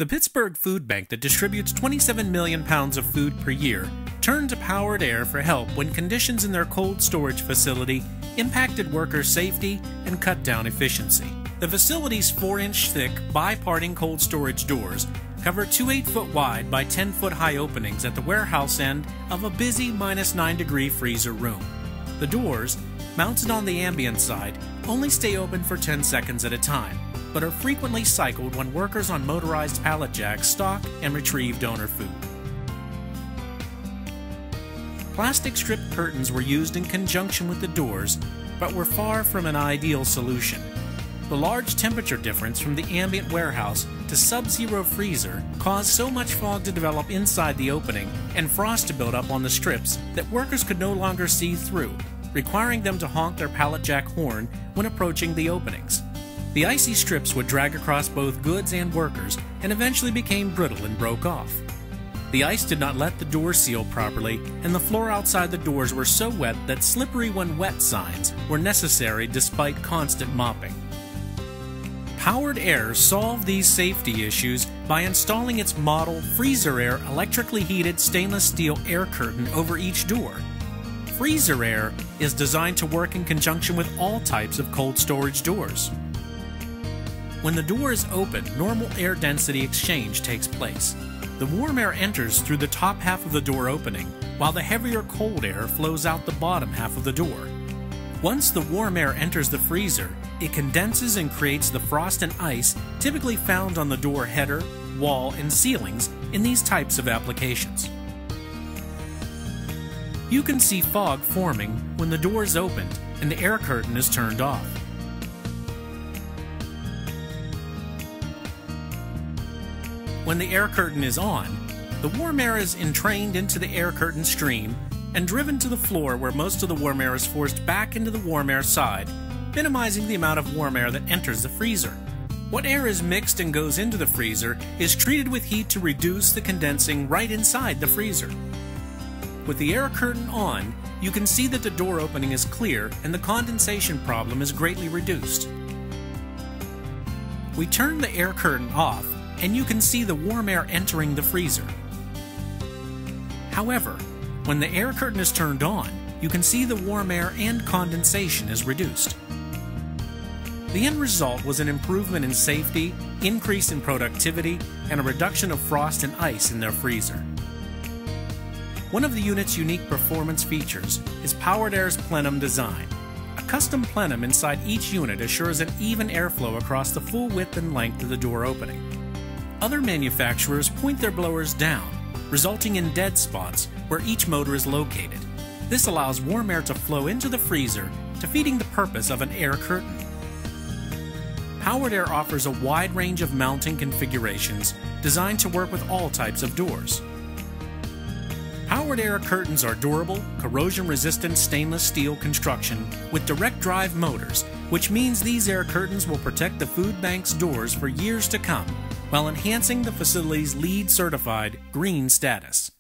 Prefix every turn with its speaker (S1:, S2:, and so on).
S1: The Pittsburgh Food Bank that distributes 27 million pounds of food per year turned to Powered Aire for help when conditions in their cold storage facility impacted workers' safety and cut down efficiency. The facility's 4-inch thick, bi-parting cold storage doors cover two 8-foot wide by 10-foot high openings at the warehouse end of a busy -9-degree freezer room. The doors, mounted on the ambient side, only stay open for 10 seconds at a time, but are frequently cycled when workers on motorized pallet jacks stock and retrieve donor food. Plastic strip curtains were used in conjunction with the doors, but were far from an ideal solution. The large temperature difference from the ambient warehouse to sub-zero freezer caused so much fog to develop inside the opening and frost to build up on the strips that workers could no longer see through, requiring them to honk their pallet jack horn when approaching the openings. The icy strips would drag across both goods and workers and eventually became brittle and broke off. The ice did not let the doors seal properly, and the floor outside the doors were so wet that slippery when wet signs were necessary despite constant mopping. Powered Aire solved these safety issues by installing its model Freezer Aire electrically heated stainless steel air curtain over each door. Freezer Aire is designed to work in conjunction with all types of cold storage doors. When the door is open, normal air density exchange takes place. The warm air enters through the top half of the door opening, while the heavier cold air flows out the bottom half of the door. Once the warm air enters the freezer, it condenses and creates the frost and ice typically found on the door header, wall, and ceilings in these types of applications. You can see fog forming when the door is opened and the air curtain is turned off. When the air curtain is on, the warm air is entrained into the air curtain stream and driven to the floor where most of the warm air is forced back into the warm air side, minimizing the amount of warm air that enters the freezer. What air is mixed and goes into the freezer is treated with heat to reduce the condensing right inside the freezer. With the air curtain on, you can see that the door opening is clear and the condensation problem is greatly reduced. We turn the air curtain off, and you can see the warm air entering the freezer. However, when the air curtain is turned on, you can see the warm air and condensation is reduced. The end result was an improvement in safety, increase in productivity, and a reduction of frost and ice in their freezer. One of the unit's unique performance features is Powered Aire's plenum design. A custom plenum inside each unit assures an even airflow across the full width and length of the door opening. Other manufacturers point their blowers down, resulting in dead spots where each motor is located. This allows warm air to flow into the freezer, defeating the purpose of an air curtain. Powered Aire offers a wide range of mounting configurations designed to work with all types of doors. Powered Aire curtains are durable, corrosion-resistant stainless steel construction with direct drive motors, which means these air curtains will protect the food bank's doors for years to come, while enhancing the facility's LEED certified green status.